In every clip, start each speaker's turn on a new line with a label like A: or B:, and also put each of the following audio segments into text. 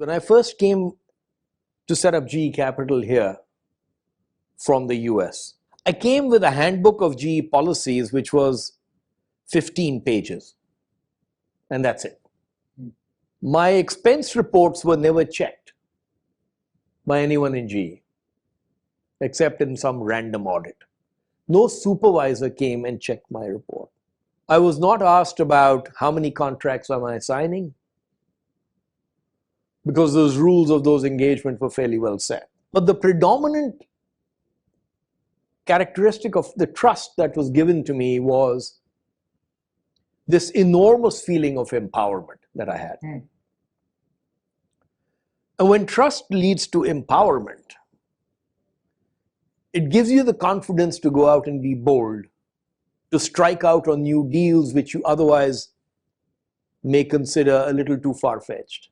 A: When I first came to set up GE Capital here from the US, I came with a handbook of GE policies, which was 15 pages. And that's it. My expense reports were never checked by anyone in GE, except in some random audit. No supervisor came and checked my report. I was not asked about how many contracts am I signing, because those rules of those engagements were fairly well set. But the predominant characteristic of the trust that was given to me was this enormous feeling of empowerment that I had. And when trust leads to empowerment, it gives you the confidence to go out and be bold, to strike out on new deals which you otherwise may consider a little too far-fetched.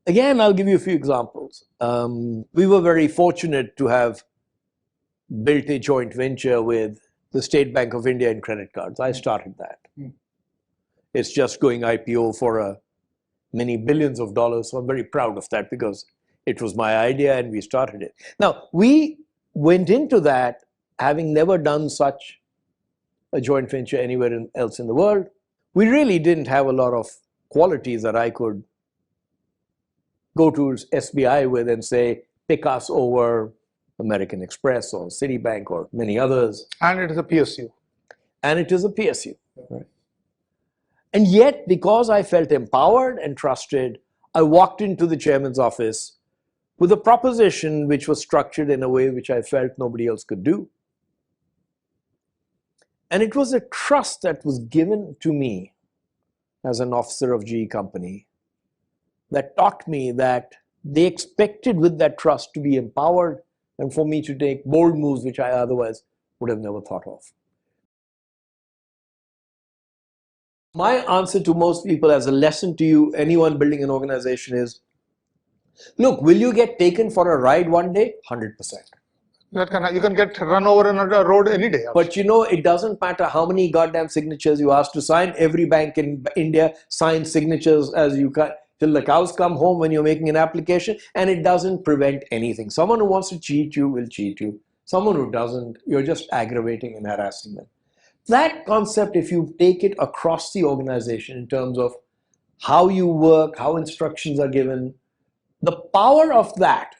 A: Again, I'll give you a few examples. We were very fortunate to have built a joint venture with the State Bank of India in credit cards. I started that. It's just going IPO for many billions of dollars. So I'm very proud of that because it was my idea and we started it. Now, we went into that having never done such a joint venture anywhere else in the world. We really didn't have a lot of qualities that I could go to SBI with and say, pick us over American Express or Citibank or many others.
B: And it is a PSU.
A: And it is a PSU. Right? And yet, because I felt empowered and trusted, I walked into the chairman's office with a proposition which was structured in a way which I felt nobody else could do. And it was a trust that was given to me as an officer of GE Company that taught me that they expected with that trust to be empowered and for me to take bold moves which I otherwise would have never thought of. My answer to most people as a lesson to you, anyone building an organization is, look, will you get taken for a ride one day? 100%.
B: You can get run over on a road any day.
A: But you know, it doesn't matter how many goddamn signatures you ask to sign. Every bank in India signs signatures as you can, till the cows come home when you're making an application, and it doesn't prevent anything. Someone who wants to cheat you will cheat you. Someone who doesn't, you're just aggravating and harassing them. That concept, if you take it across the organization in terms of how you work, how instructions are given, the power of that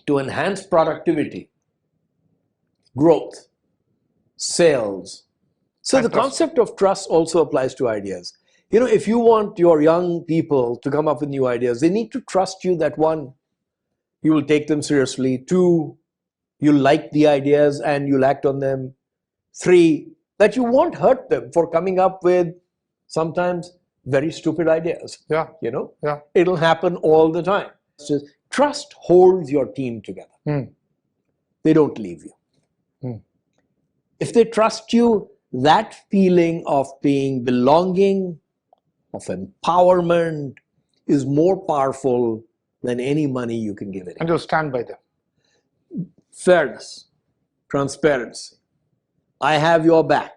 A: to enhance productivity, growth, sales. So the concept of trust also applies to ideas. You know, if you want your young people to come up with new ideas, they need to trust you that one, you will take them seriously. Two, you like the ideas and you'll act on them. Three, that you won't hurt them for coming up with sometimes very stupid ideas.
B: Yeah.
A: You know?
B: Yeah.
A: It'll happen all the time. It's just, trust holds your team together. They don't leave you. If they trust you, that feeling of being belonging, of empowerment is more powerful than any money you can give it.
B: And you stand by them.
A: Fairness, transparency. I have your back.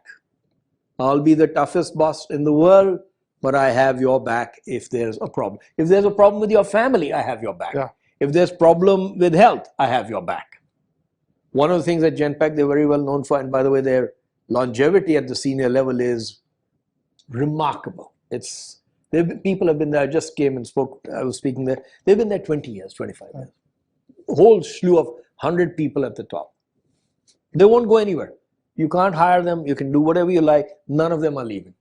A: I'll be the toughest boss in the world, but I have your back if there's a problem. If there's a problem with your family, I have your back.
B: Yeah.
A: If there's problem with health, I have your back. One of the things at Genpact they're very well known for, and by the way, their longevity at the senior level is remarkable. People have been there. I just came and spoke. I was speaking there. They've been there 20 years, 25 years. A whole slew of 100 people at the top. They won't go anywhere. You can't hire them. You can do whatever you like. None of them are leaving.